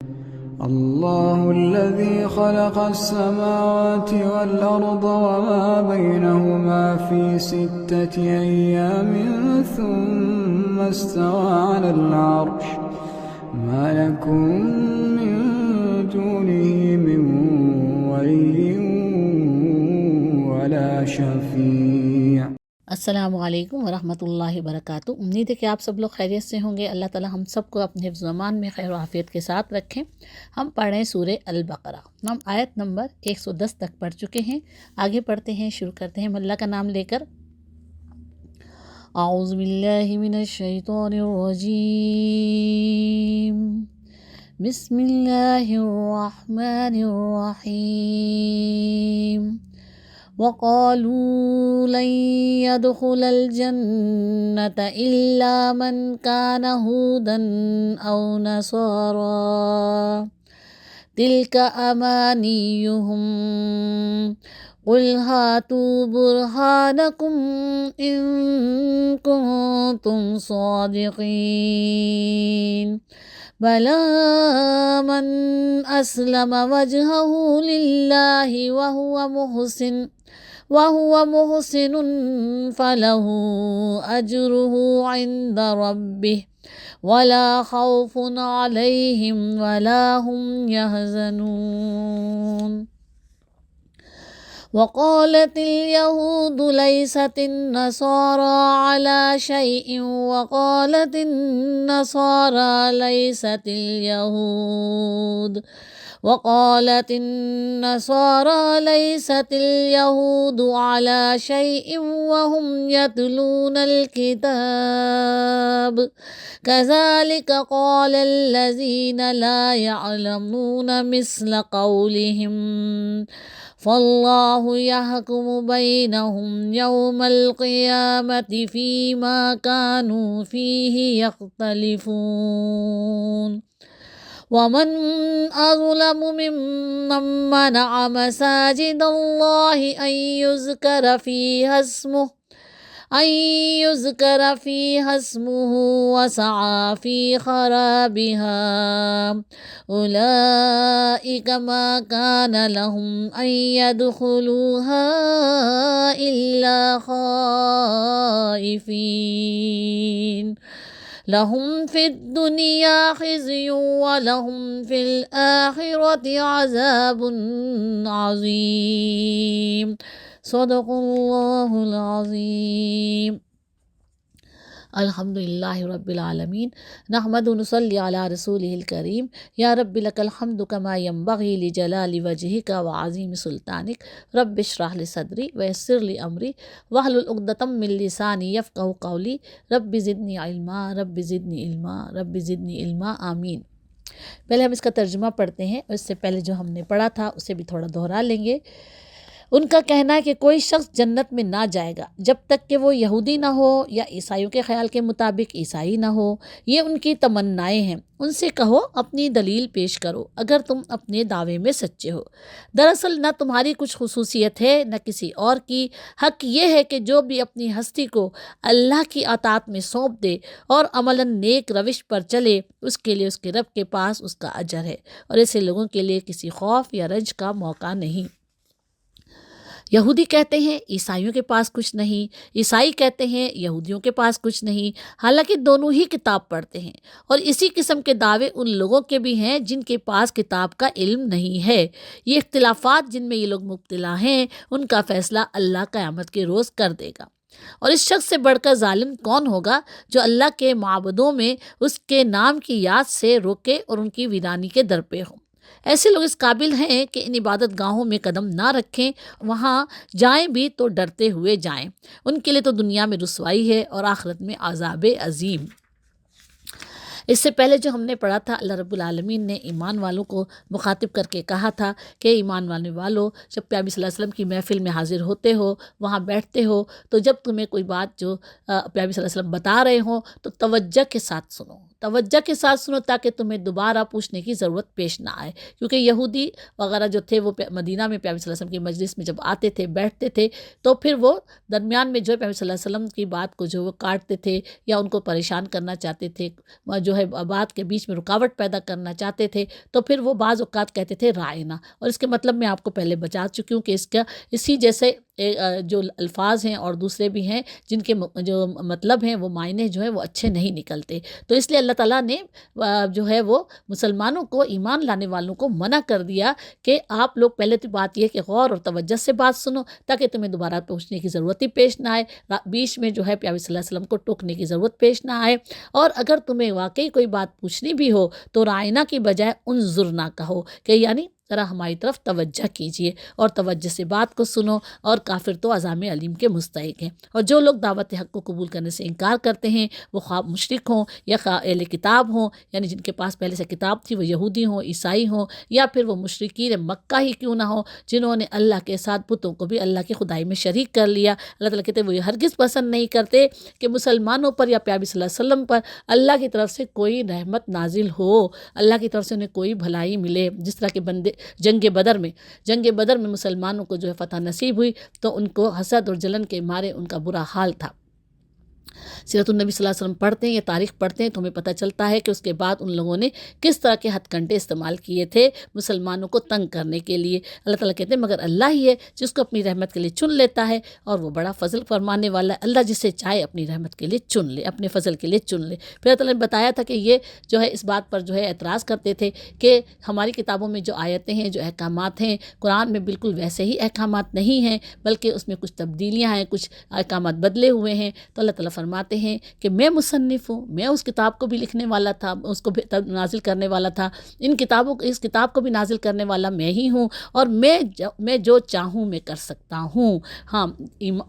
الله الذي خلق السماوات والأرض وما بينهما في 6 أيام ثم استوى على العرش ما لكم من دونه من ولي ولا شفيع۔ السلام علیکم ورحمۃ اللہ وبرکاتہ۔ امید ہے کہ آپ سب لوگ خیریت سے ہوں گے۔ اللہ تعالی ہم سب کو اپنے حفظ و امان میں خیر و عافیت کے ساتھ رکھیں۔ ہم پڑھ رہے ہیں سورہ البقرہ، ہم آیت نمبر 110 تک پڑھ چکے ہیں۔ آگے پڑھتے ہیں، شروع کرتے ہیں اللہ کا نام لے کر۔ اعوذ باللہ من الشیطان الرجیم، بسم اللہ الرحمن الرحیم۔ وقالوا لن يدخل الجنة إلا من كان هودا أو نصارى تلك أمانيهم قل هاتوا برهانكم إن كنتم صادقين بلى من أسلم وجهه لله وهو محسن فله أجره عند ربه ولا خوف عليهم ولا هم يحزنون۔ وقالت اليهود ليست النصارى على شيء وقالت النصارى ليست اليهود على شيء وهم يتلون الكتاب كذلك قال الذين لا يعلمون مثل قولهم فالله يحكم بينهم يوم القيامة فيما كانوا فيه يختلفون۔ ومن أظلم ممن منع مساجد الله أن يذكر فيها اسمه وسعى في خرابها أولئك ما كان لهم أن يدخلوها إلا خائفين لهم في الدنيا خزي ولهم في الآخرة عذاب عظيم۔ صدق اللہ العظیم۔ الحمدللہ رب العالمین، نحمد و نصلی علی رسولہ الکریم۔ یا رب لک الحمد کما ینبغی لجلال وجہک وعظیم سلطانک، رب اشرح لی صدری ویسر لی امری واحلل عقدۃ من لسانی یفقہوا قولی، رب زدنی علما رب زدنی علما رب زدنی علما، آمین۔ پہلے ہم اس کا ترجمہ پڑھتے ہیں، اور اس سے پہلے جو ہم نے پڑھا تھا اسے بھی تھوڑا دہرا لیں گے۔ ان کا کہنا ہے کہ کوئی شخص جنت میں نہ جائے گا جب تک کہ وہ یہودی نہ ہو یا عیسائیوں کے خیال کے مطابق عیسائی نہ ہو۔ یہ ان کی تمنائیں ہیں، ان سے کہو اپنی دلیل پیش کرو اگر تم اپنے دعوے میں سچے ہو۔ دراصل نہ تمہاری کچھ خصوصیت ہے نہ کسی اور کی، حق یہ ہے کہ جو بھی اپنی ہستی کو اللہ کی اطاعت میں سونپ دے اور عملاً نیک روش پر چلے، اس کے لیے اس کے رب کے پاس اس کا اجر ہے، اور ایسے لوگوں کے لیے کسی خوف یا رنج کا موقع نہیں۔ یہودی کہتے ہیں عیسائیوں کے پاس کچھ نہیں، عیسائی کہتے ہیں یہودیوں کے پاس کچھ نہیں، حالانکہ دونوں ہی کتاب پڑھتے ہیں، اور اسی قسم کے دعوے ان لوگوں کے بھی ہیں جن کے پاس کتاب کا علم نہیں ہے۔ یہ اختلافات جن میں یہ لوگ مبتلا ہیں، ان کا فیصلہ اللہ قیامت کے روز کر دے گا۔ اور اس شخص سے بڑھ کر ظالم کون ہوگا جو اللہ کے معبودوں میں اس کے نام کی یاد سے روکے اور ان کی ویرانی کے در پہ ہوں۔ ایسے لوگ اس قابل ہیں کہ ان عبادت گاہوں میں قدم نہ رکھیں، وہاں جائیں بھی تو ڈرتے ہوئے جائیں۔ ان کے لیے تو دنیا میں رسوائی ہے اور آخرت میں عذاب عظیم۔ اس سے پہلے جو ہم نے پڑھا تھا، اللہ رب العالمین نے ایمان والوں کو مخاطب کر کے کہا تھا کہ ایمان والے والوں، جب پیغمبر صلی اللہ علیہ وسلم کی محفل میں حاضر ہوتے ہو، وہاں بیٹھتے ہو، تو جب تمہیں کوئی بات جو پیغمبر صلی اللہ علیہ وسلم بتا رہے ہوں تو توجہ کے ساتھ سنو، توجہ کے ساتھ سنو تاکہ تمہیں دوبارہ پوچھنے کی ضرورت پیش نہ آئے، کیونکہ یہودی وغیرہ جو تھے وہ مدینہ میں پیغمبر صلی اللہ علیہ وسلم کی مجلس میں جب آتے تھے بیٹھتے تھے تو پھر وہ درمیان میں جو ہے پیغمبر صلی اللہ علیہ وسلم کی بات کو جو وہ کاٹتے تھے یا ان کو پریشان کرنا چاہتے تھے، جو ہے بات کے بیچ میں رکاوٹ پیدا کرنا چاہتے تھے، تو پھر وہ بعض اوقات کہتے تھے رائنا، اور اس کے مطلب میں آپ کو پہلے بتا چکی ہوں کہ اسی جیسے جو الفاظ ہیں اور دوسرے بھی ہیں جن کے جو مطلب ہیں وہ معنی جو ہیں وہ اچھے نہیں نکلتے، تو اس لیے اللہ تعالیٰ نے جو ہے وہ مسلمانوں کو، ایمان لانے والوں کو منع کر دیا کہ آپ لوگ پہلے تو بات یہ کہ غور اور توجہ سے بات سنو تاکہ تمہیں دوبارہ پوچھنے کی ضرورت ہی پیش نہ آئے، بیچ میں جو ہے پیغمبر صلی اللہ علیہ وسلم کو ٹوکنے کی ضرورت پیش نہ آئے، اور اگر تمہیں واقعی کوئی بات پوچھنی بھی ہو تو رائنا کی بجائے انظر نہ کہو، کہ یعنی ذرا ہماری طرف توجہ کیجئے اور توجہ سے بات کو سنو، اور کافر تو عذاب علیم کے مستحق ہیں۔ اور جو لوگ دعوت حق کو قبول کرنے سے انکار کرتے ہیں وہ خواہ مشرک ہوں یا اہل کتاب ہوں، یعنی جن کے پاس پہلے سے کتاب تھی، وہ یہودی ہوں، عیسائی ہوں، یا پھر وہ مشرکین مکہ ہی کیوں نہ ہوں جنہوں نے اللہ کے ساتھ بتوں کو بھی اللہ کی خدائی میں شریک کر لیا۔ اللہ تعالیٰ کہتے ہیں وہ یہ ہرگز پسند نہیں کرتے کہ مسلمانوں پر یا پیغمبر صلی اللہ علیہ وسلم پر اللہ کی طرف سے کوئی رحمت نازل ہو، اللہ کی طرف سے انہیں کوئی بھلائی ملے۔ جس طرح کے بندے جنگ بدر میں مسلمانوں کو جو ہے فتح نصیب ہوئی تو ان کو حسد اور جلن کے مارے ان کا برا حال تھا۔ سیرت النبی صلی اللہ علیہ وسلم پڑھتے ہیں یا تاریخ پڑھتے ہیں تو ہمیں پتہ چلتا ہے کہ اس کے بعد ان لوگوں نے کس طرح کے ہتھ کنڈے استعمال کیے تھے مسلمانوں کو تنگ کرنے کے لیے۔ اللہ تعالیٰ کہتے ہیں مگر اللہ ہی ہے جس کو اپنی رحمت کے لیے چن لیتا ہے، اور وہ بڑا فضل فرمانے والا ہے۔ اللہ جسے چاہے اپنی رحمت کے لیے چن لے، اپنے فضل کے لیے چن لے۔ پھر اللہ تعالیٰ نے بتایا تھا کہ یہ جو ہے اس بات پر جو ہے اعتراض کرتے تھے کہ ہماری کتابوں میں جو آیتیں ہیں، جو احکامات ہیں، قرآن میں بالکل ویسے ہی احکامات نہیں ہیں، بلکہ اس میں کچھ تبدیلیاں ہیں، کچھ احکامات بدلے ہوئے ہیں۔ تو اللہ تعالیٰ فرماتے ہیں کہ میں مصنف ہوں، میں اس کتاب کو بھی لکھنے والا تھا، اس کو بھی نازل کرنے والا تھا، اس کتاب کو بھی نازل کرنے والا میں ہی ہوں، اور میں جو چاہوں میں کر سکتا ہوں۔ ہاں،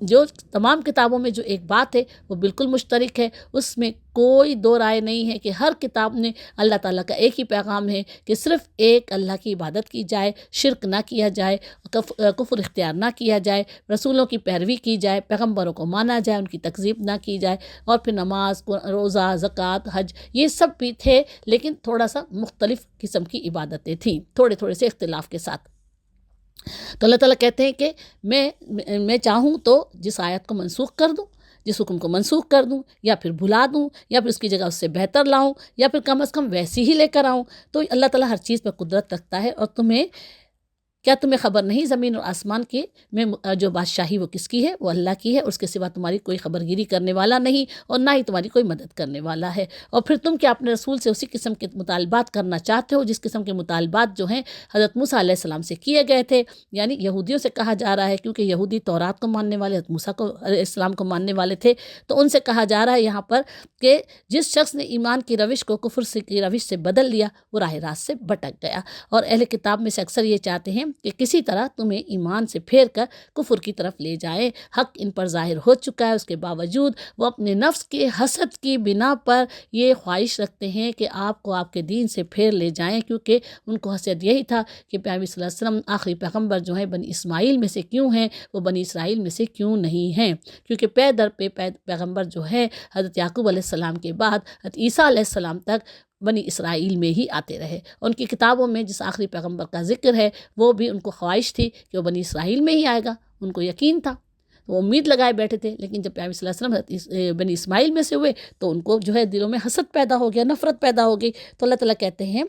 جو تمام کتابوں میں جو ایک بات ہے وہ بالکل مشترک ہے، اس میں کوئی دو رائے نہیں ہے کہ ہر کتاب نے اللہ تعالیٰ کا ایک ہی پیغام ہے کہ صرف ایک اللہ کی عبادت کی جائے، شرک نہ کیا جائے، کفر اختیار نہ کیا جائے، رسولوں کی پیروی کی جائے، پیغمبروں کو مانا جائے، ان کی تکذیب نہ کی جائے، اور پھر نماز، روزہ، زکوٰۃ، حج، یہ سب بھی تھے، لیکن تھوڑا سا مختلف قسم کی عبادتیں تھیں، تھوڑے سے اختلاف کے ساتھ۔ تو اللہ تعالیٰ کہتے ہیں کہ میں چاہوں تو جس آیت کو منسوخ کر دوں، جس حکم کو منسوخ کر دوں، یا پھر بھلا دوں، یا پھر اس کی جگہ اس سے بہتر لاؤں، یا پھر کم از کم ویسی ہی لے کر آؤں۔ تو اللہ تعالیٰ ہر چیز پر قدرت رکھتا ہے، اور کیا تمہیں خبر نہیں زمین اور آسمان کے میں جو بادشاہی وہ کس کی ہے؟ وہ اللہ کی ہے، اس کے سوا تمہاری کوئی خبر گیری کرنے والا نہیں، اور نہ ہی تمہاری کوئی مدد کرنے والا ہے۔ اور پھر تم کیا اپنے رسول سے اسی قسم کے مطالبات کرنا چاہتے ہو جس قسم کے مطالبات جو ہیں حضرت موسیٰ علیہ السلام سے کیے گئے تھے؟ یعنی یہودیوں سے کہا جا رہا ہے، کیونکہ یہودی تورات کو ماننے والے، حضرت موسیٰ علیہ السلام کو ماننے والے تھے، تو ان سے کہا جا رہا ہے یہاں پر کہ جس شخص نے ایمان کی روش کو کفر کی روش سے بدل لیا وہ راہ راست سے بھٹک گیا۔ اور اہل کتاب میں سے اکثر یہ چاہتے ہیں کہ کسی طرح تمہیں ایمان سے پھیر کر کفر کی طرف لے جائے۔ حق ان پر ظاہر ہو چکا ہے، اس کے باوجود وہ اپنے نفس کے حسد کی بنا پر یہ خواہش رکھتے ہیں کہ آپ کو آپ کے دین سے پھیر لے جائیں، کیونکہ ان کو حسد یہی تھا کہ پیغمبر صلی اللہ علیہ وسلم آخری پیغمبر جو ہیں بنی اسماعیل میں سے کیوں ہیں، وہ بنی اسرائیل میں سے کیوں نہیں ہیں، کیونکہ پے در پے پیغمبر جو ہے حضرت یعقوب علیہ السلام کے بعد حضرت عیسیٰ علیہ السلام تک بنی اسرائیل میں ہی آتے رہے۔ ان کی کتابوں میں جس آخری پیغمبر کا ذکر ہے وہ بھی ان کو خواہش تھی کہ وہ بنی اسرائیل میں ہی آئے گا، ان کو یقین تھا، وہ امید لگائے بیٹھے تھے، لیکن جب پیغمبر صلی اللہ علیہ وسلم بنی اسماعیل میں سے ہوئے تو ان کو جو ہے دلوں میں حسد پیدا ہو گیا، نفرت پیدا ہو گئی۔ تو اللہ تعالیٰ کہتے ہیں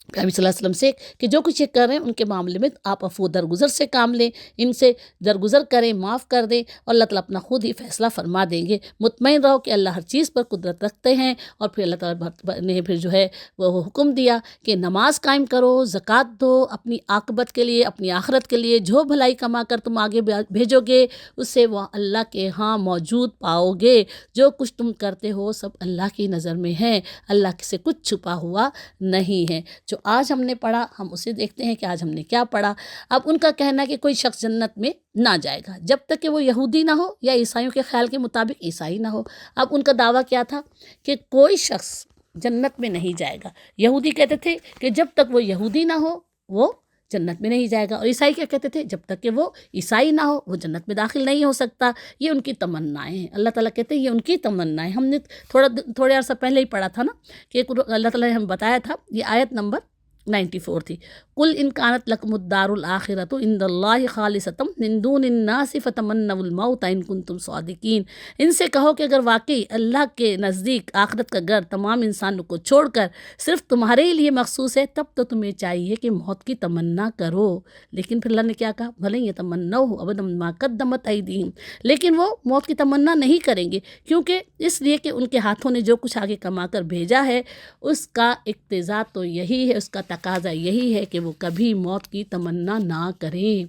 پیغمبر صلی اللہ علیہ وسلم سے کہ جو کچھ یہ کر رہے ہیں ان کے معاملے میں آپ عفو درگزر سے کام لیں، ان سے درگزر کریں، معاف کر دیں، اور اللہ تعالیٰ اپنا خود ہی فیصلہ فرما دیں گے۔ مطمئن رہو کہ اللہ ہر چیز پر قدرت رکھتے ہیں۔ اور پھر اللہ تعالیٰ نے پھر جو ہے وہ حکم دیا کہ نماز قائم کرو، زکوٰۃ دو، اپنی عاقبت کے لیے، اپنی آخرت کے لیے جو بھلائی کما کر تم آگے بھیجو گے اسے وہ اللہ کے ہاں موجود پاؤ گے۔ جو کچھ تم کرتے ہو سب اللہ کی نظر میں ہے، اللہ سے کچھ چھپا ہوا نہیں ہے۔ جو آج ہم نے پڑھا ہم اسے دیکھتے ہیں کہ آج ہم نے کیا پڑھا۔ اب ان کا کہنا ہے کہ کوئی شخص جنت میں نہ جائے گا جب تک کہ وہ یہودی نہ ہو یا عیسائیوں کے خیال کے مطابق عیسائی نہ ہو۔ اب ان کا دعویٰ کیا تھا کہ کوئی شخص جنت میں نہیں جائے گا۔ یہودی کہتے تھے کہ جب تک وہ یہودی نہ ہو وہ جنت میں نہیں جائے گا۔ اور عیسائی کیا کہتے تھے؟ جب تک کہ وہ عیسائی نہ ہو وہ جنت میں داخل نہیں ہو سکتا۔ یہ ان کی تمنائیں ہیں۔ اللہ تعالیٰ کہتے ہیں یہ ان کی تمنائیں۔ ہم نے تھوڑے عرصہ پہلے ہی پڑھا تھا نا کہ اللہ تعالیٰ نے ہمیں بتایا تھا، یہ آیت نمبر 94 تھی، قل ان کانت لکم الدار الآخرۃ عند اللہ خالصۃ من دون الناس فتمنوا الموت ان کنتم صادقین۔ ان سے کہو کہ اگر واقعی اللہ کے نزدیک آخرت کا گھر تمام انسانوں کو چھوڑ کر صرف تمہارے ہی لیے مخصوص ہے، تب تو تمہیں چاہیے کہ موت کی تمنا کرو۔ لیکن پھر اللہ نے کیا کہا؟ بھلے یہ تمنوا ابدا ما قدمت ایدیہم، لیکن وہ موت کی تمنا نہیں کریں گے، کیونکہ اس لیے کہ ان کے ہاتھوں نے جو کچھ آگے کما کر بھیجا ہے اس کا اقتضا تو یہی ہے، اس کا تقاضا یہی ہے کہ وہ کبھی موت کی تمنا نہ کریں۔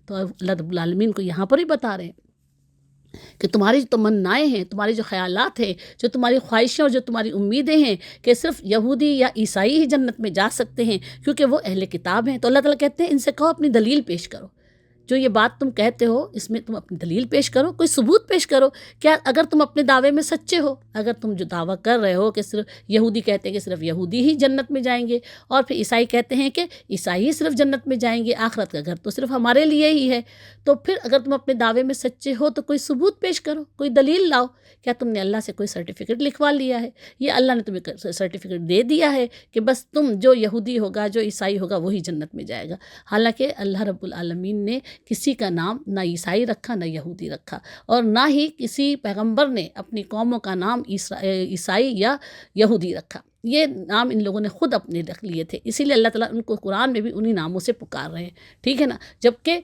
تو اللہ رب العالمین کو یہاں پر ہی بتا رہے ہیں کہ تمہاری جو تمنائیں ہیں، تمہاری جو خیالات ہیں، جو تمہاری خواہشیں اور جو تمہاری امیدیں ہیں کہ صرف یہودی یا عیسائی ہی جنت میں جا سکتے ہیں کیونکہ وہ اہل کتاب ہیں، تو اللہ تعالیٰ کہتے ہیں ان سے کہو اپنی دلیل پیش کرو۔ جو یہ بات تم کہتے ہو اس میں تم اپنی دلیل پیش کرو، کوئی ثبوت پیش کرو۔ کیا اگر تم اپنے دعوے میں سچے ہو، اگر تم جو دعویٰ کر رہے ہو کہ صرف یہودی کہتے ہیں کہ صرف یہودی ہی جنت میں جائیں گے، اور پھر عیسائی کہتے ہیں کہ عیسائی ہی صرف جنت میں جائیں گے، آخرت کا گھر تو صرف ہمارے لیے ہی ہے، تو پھر اگر تم اپنے دعوے میں سچے ہو تو کوئی ثبوت پیش کرو، کوئی دلیل لاؤ۔ کیا تم نے اللہ سے کوئی سرٹیفکیٹ لکھوا لیا ہے؟ یہ اللہ نے تمہیں سرٹیفکیٹ دے دیا ہے کہ بس تم جو یہودی ہوگا، جو عیسائی ہوگا وہی جنت میں جائے گا؟ حالانکہ اللہ رب العالمین نے کسی کا نام نہ عیسائی رکھا نہ یہودی رکھا، اور نہ ہی کسی پیغمبر نے اپنی قوموں کا نام عیسائی یا یہودی رکھا۔ یہ نام ان لوگوں نے خود اپنے رکھ لیے تھے، اسی لیے اللہ تعالیٰ ان کو قرآن میں بھی انہی ناموں سے پکار رہے ہیں، ٹھیک ہے نا۔ جبکہ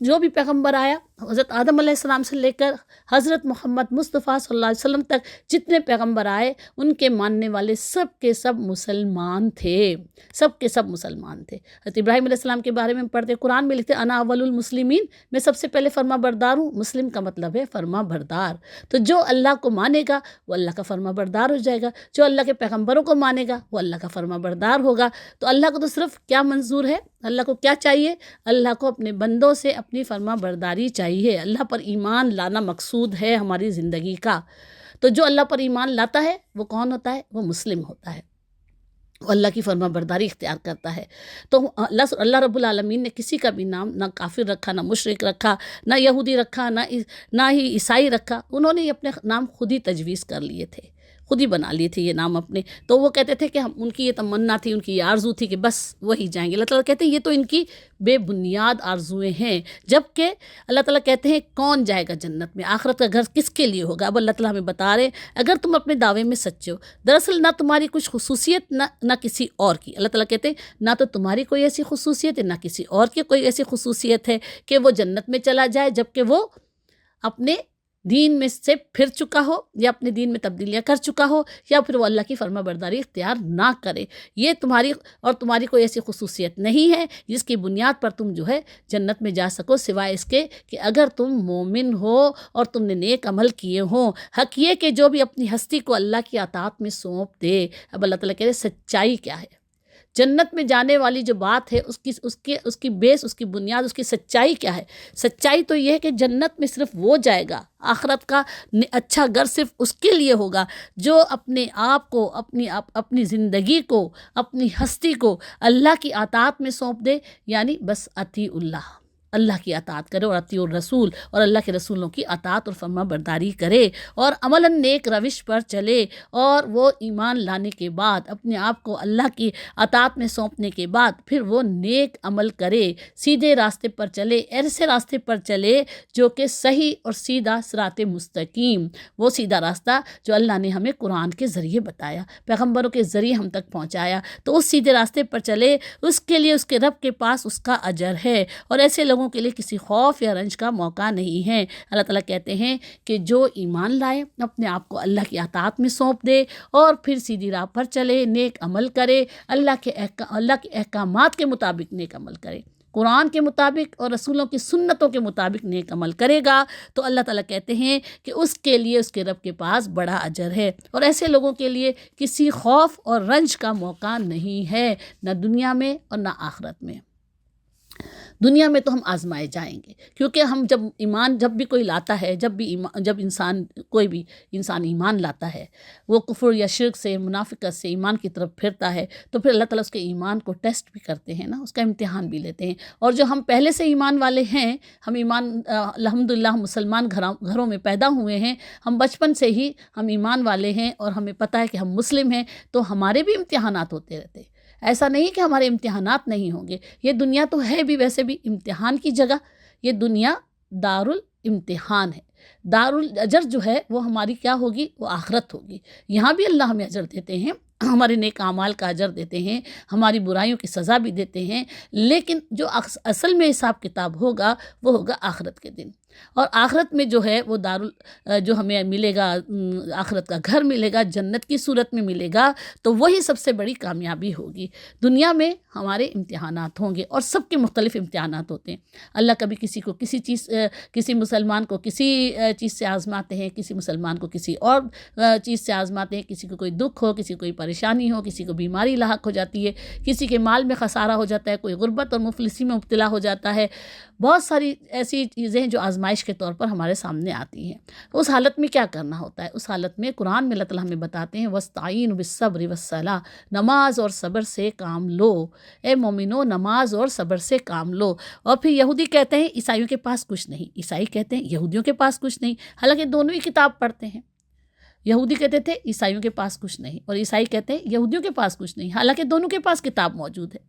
جو بھی پیغمبر آیا، حضرت آدم علیہ السلام سے لے کر حضرت محمد مصطفیٰ صلی اللہ علیہ وسلم تک جتنے پیغمبر آئے، ان کے ماننے والے سب کے سب مسلمان تھے، سب کے سب مسلمان تھے۔ حضرت ابراہیم علیہ السلام کے بارے میں پڑھتے قرآن میں لکھتے انا اول المسلمین، میں سب سے پہلے فرما بردار ہوں۔ مسلم کا مطلب ہے فرما بردار، تو جو اللہ کو مانے گا وہ اللہ کا فرما بردار ہو جائے گا، جو اللہ کے پیغمبروں کو مانے گا وہ اللہ کا فرما بردار ہوگا۔ تو اللہ کو تو صرف کیا منظور ہے، اللہ کو کیا چاہیے؟ اللہ کو اپنے بندوں سے اپنی فرما برداری چاہیے۔ اللہ پر ایمان لانا مقصود ہے ہماری زندگی کا۔ تو جو اللہ پر ایمان لاتا ہے وہ کون ہوتا ہے؟ وہ مسلم ہوتا ہے، وہ اللہ کی فرما برداری اختیار کرتا ہے۔ تو اللہ رب العالمین نے کسی کا بھی نام نہ کافر رکھا، نہ مشرک رکھا، نہ یہودی رکھا، نہ ہی عیسائی رکھا۔ انہوں نے اپنے نام خود ہی تجویز کر لیے تھے، خود ہی بنا لیے تھے یہ نام اپنے۔ تو وہ کہتے تھے کہ ان کی یہ تمنا تھی، ان کی یہ آرزو تھی کہ بس وہی جائیں گے۔ اللہ تعالیٰ کہتے ہیں یہ تو ان کی بے بنیاد آرزویں ہیں، جبکہ اللہ تعالیٰ کہتے ہیں کون جائے گا جنت میں، آخرت کا گھر کس کے لیے ہوگا؟ اب اللہ تعالیٰ ہمیں بتا رہے ہیں اگر تم اپنے دعوے میں سچے ہو، دراصل نہ تمہاری کچھ خصوصیت نہ کسی اور کی۔ اللہ تعالیٰ کہتے ہیں نہ تو تمہاری کوئی ایسی خصوصیت ہے، نہ کسی اور کی کوئی ایسی خصوصیت ہے کہ وہ جنت میں چلا جائے جبکہ وہ اپنے دین میں سے پھر چکا ہو، یا اپنے دین میں تبدیلیاں کر چکا ہو، یا پھر وہ اللہ کی فرما برداری اختیار نہ کرے۔ یہ تمہاری کوئی ایسی خصوصیت نہیں ہے جس کی بنیاد پر تم جو ہے جنت میں جا سکو، سوائے اس کے کہ اگر تم مومن ہو اور تم نے نیک عمل کیے ہوں۔ حق یہ کہ جو بھی اپنی ہستی کو اللہ کی اطاعت میں سونپ دے۔ اب اللہ تعالیٰ کہہ رہے سچائی کیا ہے؟ جنت میں جانے والی جو بات ہے اس کی بیس، اس کی بنیاد، اس کی سچائی کیا ہے؟ سچائی تو یہ ہے کہ جنت میں صرف وہ جائے گا، آخرت کا اچھا گھر صرف اس کے لیے ہوگا جو اپنے آپ کو، اپنی زندگی کو، اپنی ہستی کو اللہ کی اطاعت میں سونپ دے، یعنی بس اطیع اللہ کی اطاعت کرے، اور اطیع الرسول، اور اللہ کے رسولوں کی اطاعت اور فرما برداری کرے، اور عملاً نیک روش پر چلے، اور وہ ایمان لانے کے بعد اپنے آپ کو اللہ کی اطاعت میں سونپنے کے بعد پھر وہ نیک عمل کرے، سیدھے راستے پر چلے، ایسے راستے پر چلے جو کہ صحیح اور سیدھا صراط مستقیم، وہ سیدھا راستہ جو اللہ نے ہمیں قرآن کے ذریعے بتایا، پیغمبروں کے ذریعے ہم تک پہنچایا، تو اس سیدھے راستے پر چلے، اس کے لیے اس کے رب کے پاس اس کا اجر ہے، اور ایسے لوگوں کے لیے کسی خوف یا رنج کا موقع نہیں ہے۔ اللہ تعالیٰ کہتے ہیں کہ جو ایمان لائے، اپنے آپ کو اللہ کی اطاعت میں سونپ دے، اور پھر سیدھی راہ پر چلے، نیک عمل کرے، اللہ کے احکامات کے مطابق نیک عمل کرے، قرآن کے مطابق اور رسولوں کی سنتوں کے مطابق نیک عمل کرے گا، تو اللہ تعالیٰ کہتے ہیں کہ اس کے لیے اس کے رب کے پاس بڑا اجر ہے، اور ایسے لوگوں کے لیے کسی خوف اور رنج کا موقع نہیں ہے، نہ دنیا میں اور نہ آخرت میں۔ دنیا میں تو ہم آزمائے جائیں گے، کیونکہ ہم جب بھی کوئی لاتا ہے، جب کوئی بھی انسان ایمان لاتا ہے، وہ کفر یا شرک سے، منافقت سے ایمان کی طرف پھرتا ہے، تو پھر اللہ تعالیٰ اس کے ایمان کو ٹیسٹ بھی کرتے ہیں نا، اس کا امتحان بھی لیتے ہیں۔ اور جو ہم پہلے سے ایمان والے ہیں، ہم الحمدللہ ہم مسلمان گھروں میں پیدا ہوئے ہیں، ہم بچپن سے ہی ہم ایمان والے ہیں اور ہمیں پتہ ہے کہ ہم مسلم ہیں، تو ہمارے بھی امتحانات ہوتے رہتے ہیں۔ ایسا نہیں کہ ہمارے امتحانات نہیں ہوں گے، یہ دنیا تو ہے بھی ویسے بھی امتحان کی جگہ، یہ دنیا دارالامتحان ہے۔ دارالاجر جو ہے وہ ہماری کیا ہوگی؟ وہ آخرت ہوگی۔ یہاں بھی اللہ ہمیں اجر دیتے ہیں، ہمارے نیک اعمال کا اجر دیتے ہیں، ہماری برائیوں کی سزا بھی دیتے ہیں، لیکن جو اصل میں حساب کتاب ہوگا وہ ہوگا آخرت کے دن۔ اور آخرت میں جو ہے وہ جو ہمیں ملے گا، آخرت کا گھر ملے گا، جنت کی صورت میں ملے گا، تو وہی سب سے بڑی کامیابی ہوگی۔ دنیا میں ہمارے امتحانات ہوں گے اور سب کے مختلف امتحانات ہوتے ہیں۔ اللہ کبھی کسی مسلمان کو کسی چیز سے آزماتے ہیں، کسی مسلمان کو کسی اور چیز سے آزماتے ہیں، کسی کو کوئی دکھ ہو، کسی کو کوئی پریشانی ہو، کسی کو بیماری لاحق ہو جاتی ہے، کسی کے مال میں خسارہ ہو جاتا ہے، کوئی غربت اور مفلسی میں مبتلا ہو جاتا ہے۔ بہت ساری ایسی چیزیں ہیں جو آزمائش کے طور پر ہمارے سامنے آتی ہیں۔ اس حالت میں کیا کرنا ہوتا ہے؟ اس حالت میں قرآن میں اللہ تعالیٰ ہمیں بتاتے ہیں وَاسْتَعِینُوا بِالصَّبْرِ وَالصَّلَاةِ، نماز اور صبر سے کام لو، اے مومنو نماز اور صبر سے کام لو۔ اور پھر یہودی کہتے ہیں عیسائیوں کے پاس کچھ نہیں، عیسائی کہتے ہیں یہودیوں کے پاس کچھ نہیں، حالانکہ دونوں ہی کتاب پڑھتے ہیں۔ یہودی کہتے تھے عیسائیوں کے پاس کچھ نہیں، اور عیسائی کہتے ہیں یہودیوں کے پاس کچھ نہیں، حالانکہ دونوں کے پاس کتاب موجود ہے۔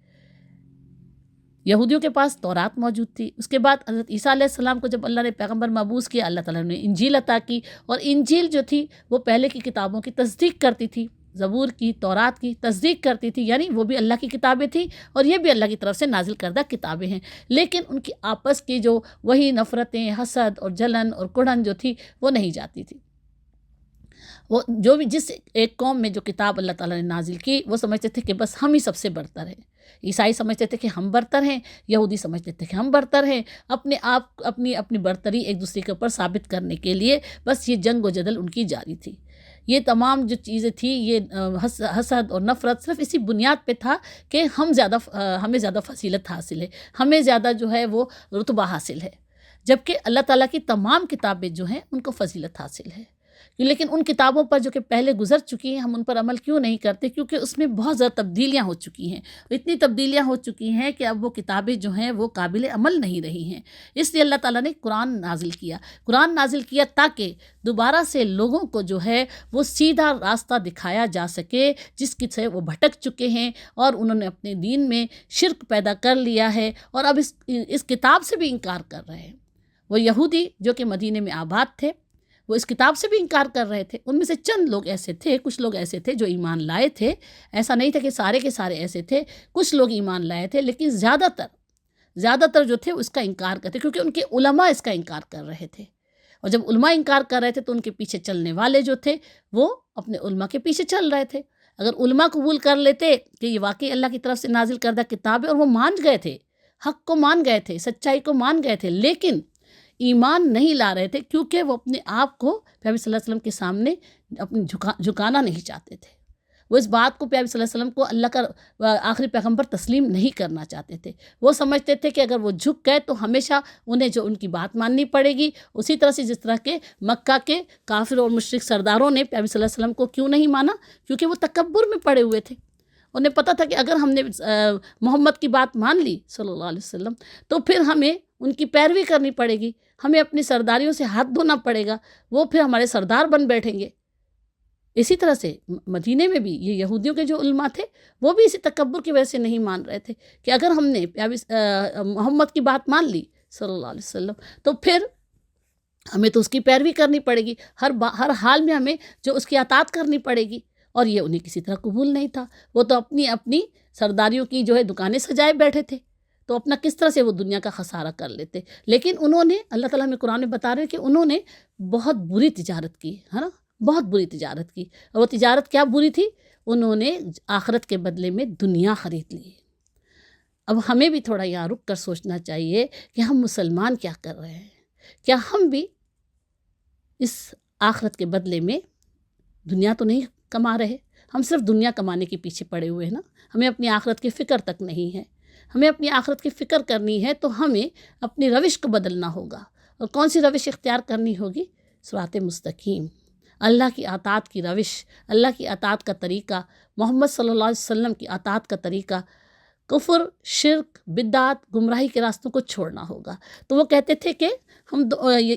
یہودیوں کے پاس تورات موجود تھی، اس کے بعد حضرت عیسیٰ علیہ السلام کو جب اللہ نے پیغمبر مبعوث کیا، اللہ تعالیٰ نے انجیل عطا کی، اور انجیل جو تھی وہ پہلے کی کتابوں کی تصدیق کرتی تھی، زبور کی، تورات کی تصدیق کرتی تھی، یعنی وہ بھی اللہ کی کتابیں تھیں اور یہ بھی اللہ کی طرف سے نازل کردہ کتابیں ہیں، لیکن ان کی آپس کی جو وہی نفرتیں، حسد اور جلن اور کڑھن جو تھی وہ نہیں جاتی تھی۔ وہ جو بھی جس ایک قوم میں جو کتاب اللہ تعالیٰ نے نازل کی، وہ سمجھتے تھے کہ بس ہم ہی سب سے برتر ہیں۔ عیسائی سمجھتے تھے کہ ہم برتر ہیں، یہودی سمجھتے تھے کہ ہم برتر ہیں، اپنی برتری ایک دوسرے کے اوپر ثابت کرنے کے لیے بس یہ جنگ و جدل ان کی جاری تھی۔ یہ تمام جو چیزیں تھی، یہ حسد اور نفرت صرف اسی بنیاد پہ تھا کہ ہمیں زیادہ فضیلت حاصل ہے، ہمیں زیادہ جو ہے وہ رتبہ حاصل ہے، جبکہ اللہ تعالیٰ کی تمام کتابیں جو ہیں ان کو فضیلت حاصل ہے۔ لیکن ان کتابوں پر جو کہ پہلے گزر چکی ہیں، ہم ان پر عمل کیوں نہیں کرتے؟ کیونکہ اس میں بہت زیادہ تبدیلیاں ہو چکی ہیں، اتنی تبدیلیاں ہو چکی ہیں کہ اب وہ کتابیں جو ہیں وہ قابل عمل نہیں رہی ہیں۔ اس لیے اللہ تعالیٰ نے قرآن نازل کیا تاکہ دوبارہ سے لوگوں کو جو ہے وہ سیدھا راستہ دکھایا جا سکے، جس کی سے وہ بھٹک چکے ہیں اور انہوں نے اپنے دین میں شرک پیدا کر لیا ہے اور اب اس کتاب سے بھی انکار کر رہے ہیں۔ وہ یہودی جو کہ مدینے میں آباد تھے، وہ اس کتاب سے بھی انکار کر رہے تھے۔ ان میں سے چند لوگ ایسے تھے، کچھ لوگ ایسے تھے جو ایمان لائے تھے، ایسا نہیں تھا کہ سارے کے سارے ایسے تھے، کچھ لوگ ایمان لائے تھے، لیکن زیادہ تر جو تھے اس کا انکار کرتے، کیونکہ ان کے علماء اس کا انکار کر رہے تھے، اور جب علماء انکار کر رہے تھے تو ان کے پیچھے چلنے والے جو تھے وہ اپنے علماء کے پیچھے چل رہے تھے۔ اگر علماء قبول کر لیتے کہ یہ واقعی اللہ کی طرف سے نازل کردہ کتاب ہے اور وہ مان گئے تھے، حق کو مان گئے تھے، سچائی کو مان گئے تھے، لیکن ایمان نہیں لا رہے تھے کیونکہ وہ اپنے آپ کو پیغمبر صلی اللہ علیہ وسلم کے سامنے اپنی جھکانا نہیں چاہتے تھے۔ وہ اس بات کو پیغمبر صلی اللہ علیہ وسلم کو اللہ کا آخری پیغمبر تسلیم نہیں کرنا چاہتے تھے۔ وہ سمجھتے تھے کہ اگر وہ جھک گئے تو ہمیشہ انہیں جو ان کی بات ماننی پڑے گی، اسی طرح سے جس طرح کے مکہ کے کافر اور مشرک سرداروں نے پیغمبر صلی اللہ علیہ وسلم کو کیوں نہیں مانا؟ کیونکہ وہ تکبر میں پڑے ہوئے تھے۔ انہیں پتہ تھا کہ اگر ہم نے محمد کی بات مان لی صلی اللہ علیہ وسلم تو پھر ہمیں ان کی پیروی کرنی پڑے گی، ہمیں اپنی سرداریوں سے ہاتھ دھونا پڑے گا، وہ پھر ہمارے سردار بن بیٹھیں گے۔ اسی طرح سے مدینے میں بھی یہ یہودیوں کے جو علماء تھے وہ بھی اسی تکبر کی وجہ سے نہیں مان رہے تھے کہ اگر ہم نے محمد کی بات مان لی صلی اللہ علیہ وسلم تو پھر ہمیں تو اس کی پیروی کرنی پڑے گی، ہر حال میں ہمیں جو اس کی اطاعت کرنی پڑے گی، اور یہ انہیں کسی طرح قبول نہیں تھا۔ وہ تو اپنی سرداریوں کی جو ہے دکانیں سجائے بیٹھے تھے، تو اپنا کس طرح سے وہ دنیا کا خسارہ کر لیتے۔ لیکن انہوں نے، اللہ تعالیٰ ہمیں قرآن میں بتا رہے ہیں کہ انہوں نے بہت بری تجارت کی ہے نا، بہت بری تجارت کی۔ اور وہ تجارت کیا بری تھی؟ انہوں نے آخرت کے بدلے میں دنیا خرید لی۔ اب ہمیں بھی تھوڑا یہاں رک کر سوچنا چاہیے کہ ہم مسلمان کیا کر رہے ہیں؟ کیا ہم بھی اس آخرت کے بدلے میں دنیا تو نہیں کما رہے؟ ہم صرف دنیا کمانے کے پیچھے پڑے ہوئے ہیں نا، ہمیں اپنی آخرت کی فکر تک نہیں ہے۔ ہمیں اپنی آخرت کی فکر کرنی ہے تو ہمیں اپنی روش کو بدلنا ہوگا. اور کون سی روش اختیار کرنی ہوگی؟ صراط مستقیم، اللہ کی اطاعت کی روش، اللہ کی اطاعت کا طریقہ، محمد صلی اللہ علیہ وسلم کی اطاعت کا طریقہ. کفر، شرک، بدعت، گمراہی کے راستوں کو چھوڑنا ہوگا. تو وہ کہتے تھے کہ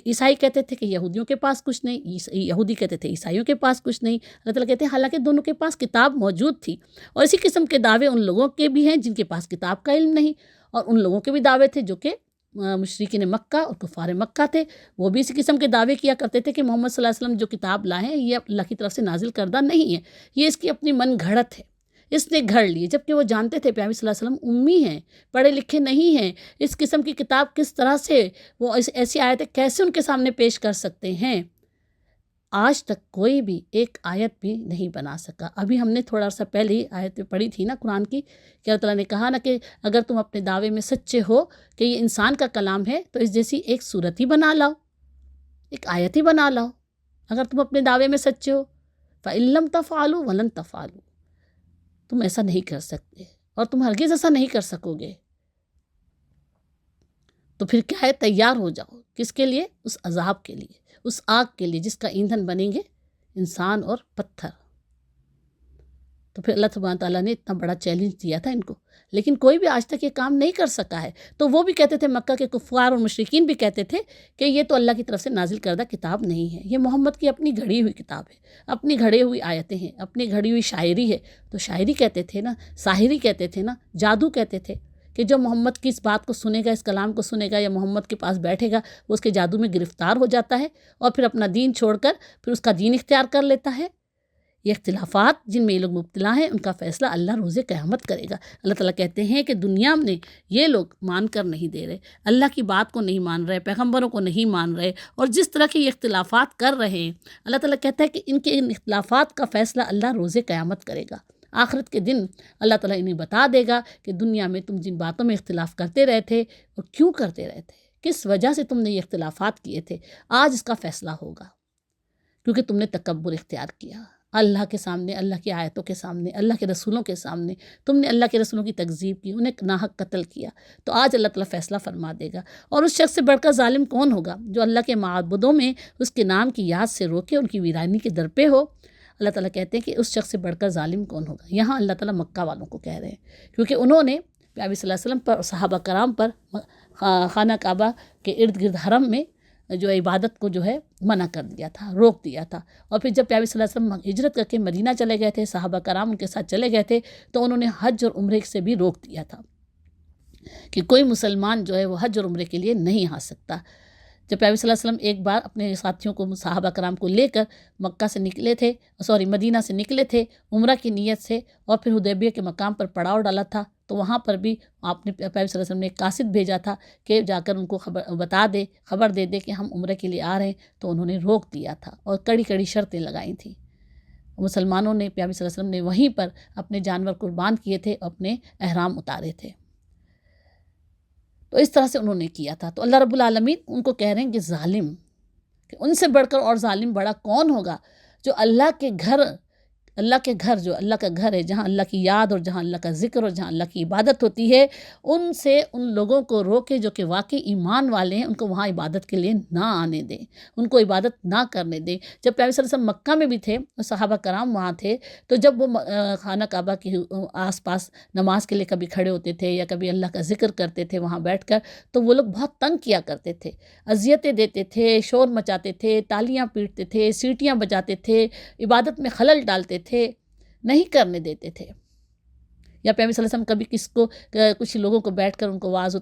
عیسائی کہتے تھے کہ یہودیوں کے پاس کچھ نہیں، یہودی کہتے تھے عیسائیوں کے پاس کچھ نہیں. اللہ تعالیٰ کہتے ہیں حالانکہ دونوں کے پاس کتاب موجود تھی. اور اسی قسم کے دعوے ان لوگوں کے بھی ہیں جن کے پاس کتاب کا علم نہیں، اور ان لوگوں کے بھی دعوے تھے جو کہ مشرکین مکہ اور کفار مکہ تھے. وہ بھی اسی قسم کے دعوے کیا کرتے تھے کہ محمد صلی اللہ علیہ وسلم جو کتاب لائے ہیں یہ اللہ کی طرف سے نازل کردہ نہیں ہے، یہ اس کی اپنی من گھڑت ہے، اس نے گھڑ لی. جبکہ وہ جانتے تھے پیغمبر صلی اللہ علیہ وسلم امی ہیں، پڑھے لکھے نہیں ہیں. اس قسم کی کتاب کس طرح سے وہ ایسی آیتیں کیسے ان کے سامنے پیش کر سکتے ہیں؟ آج تک کوئی بھی ایک آیت بھی نہیں بنا سکا. ابھی ہم نے تھوڑا سا پہلے ہی آیت پڑھی تھی نا قرآن کی کہ اللہ تعالیٰ نے کہا نا کہ اگر تم اپنے دعوے میں سچے ہو کہ یہ انسان کا کلام ہے تو اس جیسی ایک صورت ہی بنا لاؤ، ایک آیت ہی بنا لاؤ. اگر تم اپنے دعوے میں سچے ہو فَإِن لَمْ تَفْعَلُوا وَلَن تَفْعَلُوا، تم ایسا نہیں کر سکتے اور تم ہرگز ایسا نہیں کر سکو گے. تو پھر کیا ہے؟ تیار ہو جاؤ. کس کے لیے؟ اس عذاب کے لیے، اس آگ کے لیے جس کا ایندھن بنیں گے انسان اور پتھر. تو پھر اللہ سبحانہ تعالیٰ نے اتنا بڑا چیلنج دیا تھا ان کو، لیکن کوئی بھی آج تک یہ کام نہیں کر سکا ہے. تو وہ بھی کہتے تھے، مکہ کے کفار اور مشرکین بھی کہتے تھے کہ یہ تو اللہ کی طرف سے نازل کردہ کتاب نہیں ہے، یہ محمد کی اپنی گھڑی ہوئی کتاب ہے، اپنی گھڑی ہوئی آیتیں ہیں، اپنی گھڑی ہوئی شاعری ہے. تو شاعری کہتے تھے نا، ساحری کہتے تھے نا، جادو کہتے تھے کہ جو محمد کی اس بات کو سنے گا، اس کلام کو سنے گا یا محمد کے پاس بیٹھے گا وہ اس کے جادو میں گرفتار ہو جاتا ہے اور پھر اپنا دین چھوڑ کر پھر اس کا دین اختیار کر لیتا ہے. یہ اختلافات جن میں یہ لوگ مبتلا ہیں ان کا فیصلہ اللہ روز قیامت کرے گا. اللہ تعالیٰ کہتے ہیں کہ دنیا میں یہ لوگ مان کر نہیں دے رہے، اللہ کی بات کو نہیں مان رہے، پیغمبروں کو نہیں مان رہے، اور جس طرح کے یہ اختلافات کر رہے ہیں اللہ تعالیٰ کہتا ہے کہ ان اختلافات کا فیصلہ اللہ روز قیامت کرے گا. آخرت کے دن اللہ تعالیٰ انہیں بتا دے گا کہ دنیا میں تم جن باتوں میں اختلاف کرتے رہے تھے اور کیوں کرتے رہے تھے، کس وجہ سے تم نے یہ اختلافات کیے تھے. آج اس کا فیصلہ ہوگا کیونکہ تم نے تکبر اختیار کیا اللہ کے سامنے، اللہ کی آیتوں کے سامنے، اللہ کے رسولوں کے سامنے. تم نے اللہ کے رسولوں کی تکذیب کی، انہیں ناحق قتل کیا. تو آج اللہ تعالیٰ فیصلہ فرما دے گا. اور اس شخص سے بڑھ کر ظالم کون ہوگا جو اللہ کے معبودوں میں اس کے نام کی یاد سے روکے، ان کی ویرانی کے در پہ ہو. اللہ تعالیٰ کہتے ہیں کہ اس شخص سے بڑھ کر ظالم کون ہوگا. یہاں اللہ تعالیٰ مکہ والوں کو کہہ رہے ہیں کیونکہ انہوں نے نبی صلی اللہ علیہ وسلم پر، صحابہ کرام پر خانہ کعبہ کے ارد گرد حرم میں جو عبادت کو جو ہے منع کر دیا تھا، روک دیا تھا. اور پھر جب نبی صلی اللہ علیہ وسلم ہجرت کر کے مدینہ چلے گئے تھے، صحابہ کرام ان کے ساتھ چلے گئے تھے، تو انہوں نے حج اور عمرے سے بھی روک دیا تھا کہ کوئی مسلمان جو ہے وہ حج اور عمرے کے لیے نہیں آ سکتا. جب نبی صلی اللہ علیہ وسلم ایک بار اپنے ساتھیوں کو، صحابہ کرام کو لے کر مکہ سے نکلے تھے، مدینہ سے نکلے تھے عمرہ کی نیت سے، اور پھر حدیبیہ کے مقام پر پڑاؤ ڈالا تھا، تو وہاں پر بھی آپ نے، نبی صلی اللہ علیہ وسلم نے ایک قاصد بھیجا تھا کہ جا کر ان کو خبر دے دے کہ ہم عمرے کے لیے آ رہے ہیں. تو انہوں نے روک دیا تھا اور کڑی کڑی شرطیں لگائی تھیں. مسلمانوں نے، نبی صلی اللہ علیہ وسلم نے وہیں پر اپنے جانور قربان کیے تھے، اپنے احرام اتارے تھے. تو اس طرح سے انہوں نے کیا تھا. تو اللہ رب العالمین ان کو کہہ رہے ہیں کہ ظالم، کہ ان سے بڑھ کر اور ظالم بڑا کون ہوگا جو اللہ کے گھر جو اللہ کا گھر ہے، جہاں اللہ کی یاد اور جہاں اللہ کا ذکر اور جہاں اللہ کی عبادت ہوتی ہے، ان سے ان لوگوں کو روکے جو کہ واقعی ایمان والے ہیں، ان کو وہاں عبادت کے لیے نہ آنے دیں، ان کو عبادت نہ کرنے دیں. جب نبی صلی اللہ علیہ وسلم مکہ میں بھی تھے اور صحابہ کرام وہاں تھے، تو جب وہ خانہ کعبہ کے آس پاس نماز کے لیے کبھی کھڑے ہوتے تھے یا کبھی اللہ کا ذکر کرتے تھے وہاں بیٹھ کر، تو وہ لوگ بہت تنگ کیا کرتے تھے، اذیتیں دیتے تھے، شور مچاتے تھے، تالیاں پیٹتے تھے، سیٹیاں بجاتے تھے، عبادت میں خلل ڈالتے تھے، نہیں کرنے دیتے تھے. یا پیغمبر صلی اللہ علیہ وسلم کبھی کچھ لوگوں کو بیٹھ کر ان کو واعظ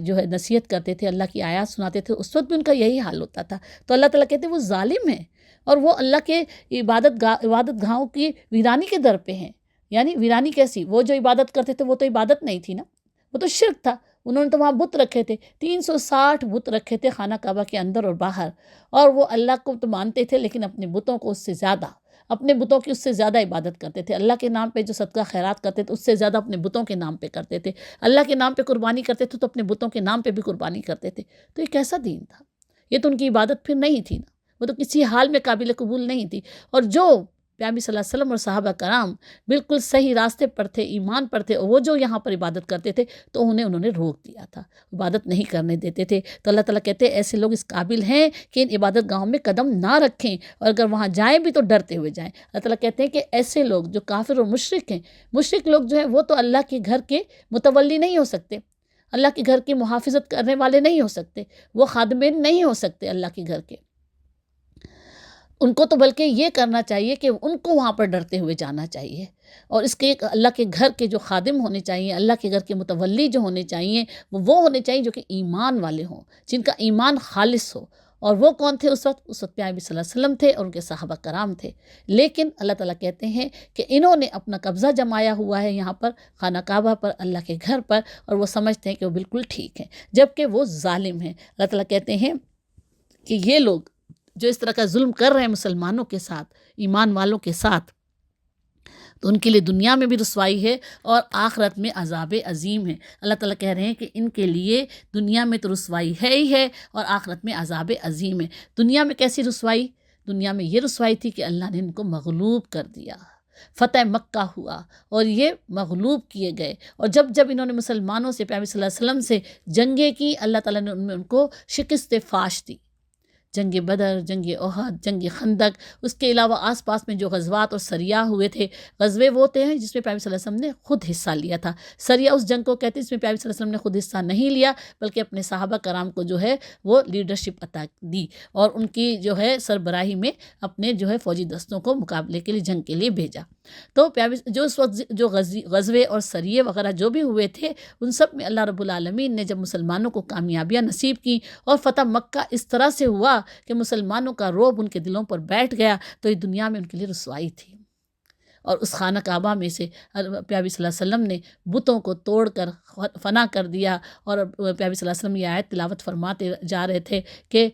جو ہے نصیحت کرتے تھے، اللہ کی آیات سناتے تھے، اس وقت بھی ان کا یہی حال ہوتا تھا. تو اللہ تعالیٰ کہتے ہیں وہ ظالم ہیں اور وہ اللہ کے عبادت گاہوں کی ویرانی کے در پہ ہیں. یعنی ویرانی کیسی؟ وہ جو عبادت کرتے تھے وہ تو عبادت نہیں تھی نا، وہ تو شرک تھا. انہوں نے تو وہاں بت رکھے تھے، 360 بت رکھے تھے خانہ کعبہ کے اندر اور باہر، اور وہ اللہ کو تو مانتے تھے لیکن اپنے بتوں کو اپنے بتوں کی اس سے زیادہ عبادت کرتے تھے. اللہ کے نام پہ جو صدقہ خیرات کرتے تھے اس سے زیادہ اپنے بتوں کے نام پہ کرتے تھے. اللہ کے نام پہ قربانی کرتے تھے تو اپنے بتوں کے نام پہ بھی قربانی کرتے تھے. تو یہ کیسا دین تھا؟ یہ تو ان کی عبادت پھر نہیں تھی نا، وہ تو کسی حال میں قابل قبول نہیں تھی. اور جو پیامبر صلی اللہ علیہ وسلم اور صحابہ کرام بالکل صحیح راستے پر تھے، ایمان پر تھے، اور وہ جو یہاں پر عبادت کرتے تھے تو انہوں نے روک دیا تھا، عبادت نہیں کرنے دیتے تھے۔ تو اللہ تعالیٰ کہتے ہیں ایسے لوگ اس قابل ہیں کہ ان عبادت گاہوں میں قدم نہ رکھیں، اور اگر وہاں جائیں بھی تو ڈرتے ہوئے جائیں۔ اللہ تعالیٰ کہتے ہیں کہ ایسے لوگ جو کافر اور مشرک ہیں، مشرک لوگ جو ہیں وہ تو اللہ کے گھر کے متولی نہیں ہو سکتے، اللہ کے گھر کی محافظت کرنے والے نہیں ہو سکتے، وہ خادمین نہیں ہو سکتے اللہ کے گھر کے۔ ان کو تو بلکہ یہ کرنا چاہیے کہ ان کو وہاں پر ڈرتے ہوئے جانا چاہیے، اور اس کے اللہ کے گھر کے جو خادم ہونے چاہیے، اللہ کے گھر کے متولی جو ہونے چاہیے، وہ ہونے چاہیے جو کہ ایمان والے ہوں، جن کا ایمان خالص ہو۔ اور وہ کون تھے اس وقت پیامبر صلی اللہ علیہ وسلم تھے اور ان کے صحابہ کرام تھے۔ لیکن اللہ تعالیٰ کہتے ہیں کہ انہوں نے اپنا قبضہ جمایا ہوا ہے یہاں پر خانہ کعبہ پر، اللہ کے گھر پر، اور وہ سمجھتے ہیں کہ وہ بالکل ٹھیک ہیں، جبکہ وہ ظالم ہیں۔ اللہ تعالیٰ کہتے ہیں کہ یہ لوگ جو اس طرح کا ظلم کر رہے ہیں مسلمانوں کے ساتھ، ایمان والوں کے ساتھ، تو ان کے لیے دنیا میں بھی رسوائی ہے اور آخرت میں عذاب عظیم ہے۔ اللہ تعالیٰ کہہ رہے ہیں کہ ان کے لیے دنیا میں تو رسوائی ہے ہی ہے، اور آخرت میں عذاب عظیم ہے۔ دنیا میں کیسی رسوائی؟ دنیا میں یہ رسوائی تھی کہ اللہ نے ان کو مغلوب کر دیا، فتح مکہ ہوا اور یہ مغلوب کیے گئے، اور جب انہوں نے مسلمانوں سے، پیامبر صلی اللہ علیہ وسلم سے جنگیں کی، اللہ تعالیٰ نے ان کو شکست فاش دی۔ جنگ بدر، جنگ احد، جنگ خندق، اس کے علاوہ آس پاس میں جو غزوات اور سریہ ہوئے تھے، غزوے وہ ہوتے ہیں جس میں پیامبر صلی اللہ علیہ وسلم نے خود حصہ لیا تھا۔ سریہ اس جنگ کو کہتے ہیں جس میں پیامبر صلی اللہ علیہ وسلم نے خود حصہ نہیں لیا، بلکہ اپنے صحابہ کرام کو جو ہے وہ لیڈرشپ عطا دی، اور ان کی جو ہے سربراہی میں اپنے جو ہے فوجی دستوں کو مقابلے کے لیے، جنگ کے لیے بھیجا۔ تو جو اس وقت جو غزوے اور سریے وغیرہ جو بھی ہوئے تھے، ان سب میں اللہ رب العالمین نے جب مسلمانوں کو کامیابیاں نصیب کی، اور فتح مکہ اس طرح سے ہوا کہ مسلمانوں کا رعب ان کے دلوں پر بیٹھ گیا، تو یہ دنیا میں ان کے لیے رسوائی تھی۔ اور اس خانہ کعبہ میں سے پیامبر صلی اللہ علیہ وسلم نے بتوں کو توڑ کر فنا کر دیا، اور پیامبر صلی اللہ علیہ وسلم یہ آیت تلاوت فرماتے جا رہے تھے کہ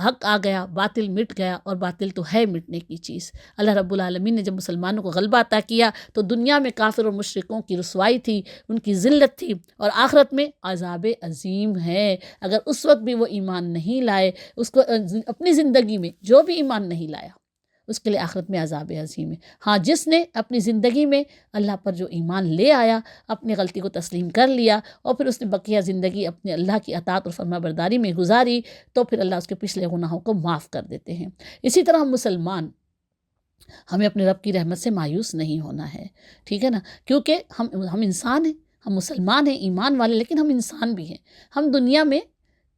حق آ گیا، باطل مٹ گیا، اور باطل تو ہے مٹنے کی چیز۔ اللہ رب العالمین نے جب مسلمانوں کو غلبہ عطا کیا تو دنیا میں کافر اور مشرکوں کی رسوائی تھی، ان کی ذلت تھی، اور آخرت میں عذاب عظیم ہے۔ اگر اس وقت بھی وہ ایمان نہیں لائے، اس کو اپنی زندگی میں جو بھی ایمان نہیں لایا، اس کے لیے آخرت میں عذاب عظیم ہے۔ ہاں، جس نے اپنی زندگی میں اللہ پر جو ایمان لے آیا، اپنی غلطی کو تسلیم کر لیا، اور پھر اس نے بقیہ زندگی اپنے اللہ کی اطاعت اور فرما برداری میں گزاری، تو پھر اللہ اس کے پچھلے گناہوں کو معاف کر دیتے ہیں۔ اسی طرح ہم مسلمان، ہمیں اپنے رب کی رحمت سے مایوس نہیں ہونا ہے، ٹھیک ہے نا، کیونکہ ہم انسان ہیں، ہم مسلمان ہیں، ایمان والے، لیکن ہم انسان بھی ہیں۔ ہم دنیا میں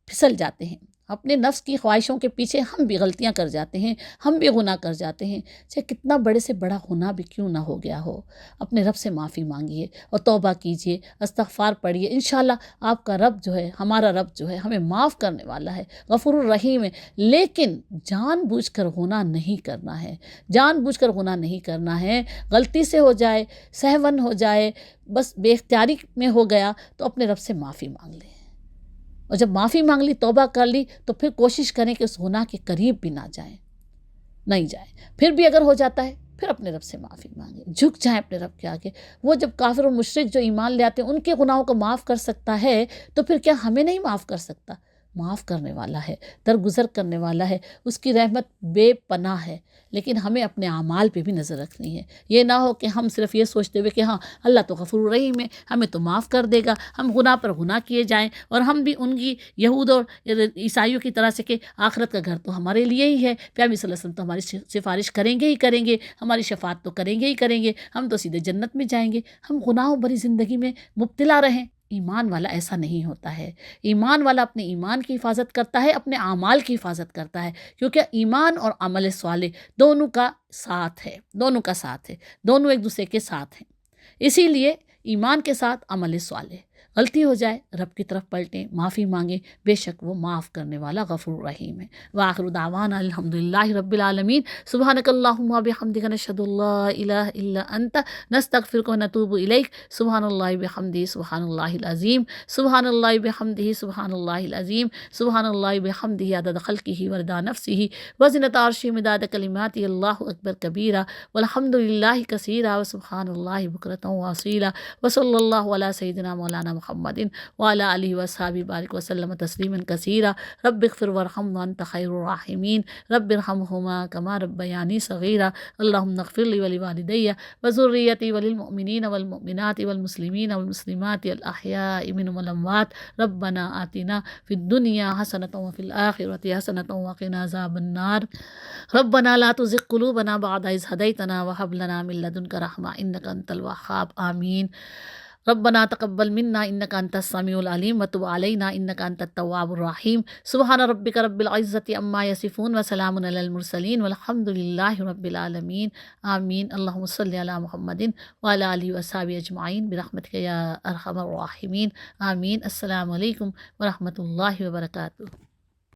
پھسل جاتے ہیں، اپنے نفس کی خواہشوں کے پیچھے ہم بھی غلطیاں کر جاتے ہیں، ہم بھی گناہ کر جاتے ہیں، چاہے کتنا بڑے سے بڑا گناہ بھی کیوں نہ ہو گیا ہو۔ اپنے رب سے معافی مانگیے اور توبہ کیجیے، استغفار پڑھیے، انشاءاللہ آپ کا رب جو ہے، ہمارا رب جو ہے، ہمیں معاف کرنے والا ہے، غفور الرحیم ہے۔ لیکن جان بوجھ کر گناہ نہیں کرنا ہے، جان بوجھ کر گناہ نہیں کرنا ہے۔ غلطی سے ہو جائے، سہون ہو جائے، بس بے اختیاری میں ہو گیا، تو اپنے رب سے معافی مانگ لیں، اور جب معافی مانگ لی، توبہ کر لی، تو پھر کوشش کریں کہ اس گناہ کے قریب بھی نہیں جائیں۔ پھر بھی اگر ہو جاتا ہے، پھر اپنے رب سے معافی مانگیں، جھک جائیں اپنے رب کے آگے۔ وہ جب کافر و مشرک جو ایمان لے آتے ہیں ان کے گناہوں کو معاف کر سکتا ہے، تو پھر کیا ہمیں نہیں معاف کر سکتا؟ معاف کرنے والا ہے، درگزر کرنے والا ہے، اس کی رحمت بے پناہ ہے۔ لیکن ہمیں اپنے اعمال پہ بھی نظر رکھنی ہے، یہ نہ ہو کہ ہم صرف یہ سوچتے ہوئے کہ ہاں اللہ تو غفور رحیم ہے، ہمیں تو معاف کر دے گا، ہم گناہ پر گناہ کیے جائیں، اور ہم بھی ان کی یہود اور عیسائیوں کی طرح سے کہ آخرت کا گھر تو ہمارے لیے ہی ہے، پیامبر صلی اللہ علیہ وسلم تو ہماری سفارش کریں گے ہی کریں گے، ہماری شفاعت تو کریں گے ہی کریں گے، ہم تو سیدھے جنت میں جائیں گے۔ ہم گناہوں بھری زندگی میں مبتلا رہیں۔ ایمان والا ایسا نہیں ہوتا ہے۔ ایمان والا اپنے ایمان کی حفاظت کرتا ہے، اپنے اعمال کی حفاظت کرتا ہے، کیونکہ ایمان اور عمل صالح دونوں کا ساتھ ہے، دونوں ایک دوسرے کے ساتھ ہیں۔ اسی لیے ایمان کے ساتھ عمل صالح، غلطی ہو جائے رب کی طرف پلٹیں، معافی مانگیں، بے شک وہ معاف کرنے والا غفور رحیم ہے۔ وآخر دعوانا الحمدللہ رب العالمین۔ سبحانک اللہم وبحمدک، نشہد ان لا الہ الا انت، نستغفرک ونتوب الیک۔ سبحان اللہ بحمدہ، سبحان اللہ العظیم، سبحان اللہ بحمدہ، سبحان اللہ العظیم، سبحان اللہ بحمدہ عدد خلقہ ورضا نفسہ وزنۃ عرشہ مداد کلماتہ، اللہ اکبر کبیرہ والحمد للہ کثیرہ وسبحان اللہ بکرۃ واصیلہ، وصلی اللہ علی سیدنا مولانا محمد وعلى آلہ وصحبہ بارک وسلم تسلیما کثیرا رب اغفر وارحم وانت خیر الراحمین رب ارحمہما کما ربیانی صغیرا اللہم اغفر لی ولوالدی وذریتی وللمؤمنین والمؤمنات والمسلمین والمسلمات الاحیاء منهم والاموات ربنا آتنا فی الدنیا حسنۃ وفی الآخرۃ حسنۃ وقنا عذاب النار ربنا لا تزغ قلوبنا بعد إذ هديتنا وهب لنا من لدنك رحمة إنك أنت الوهاب آمين ربنا تقبل منا إنك أنت السميع العليم وتب علينا إنك أنت التواب الرحيم سبحان ربك رب العزة عما يصفون وسلام على المرسلين والحمد لله رب العالمين آمين اللهم صل على محمد وعلى آله وصحبه أجمعين برحمتك يا أرحم الراحمين آمين السلام عليكم ورحمة الله وبركاته.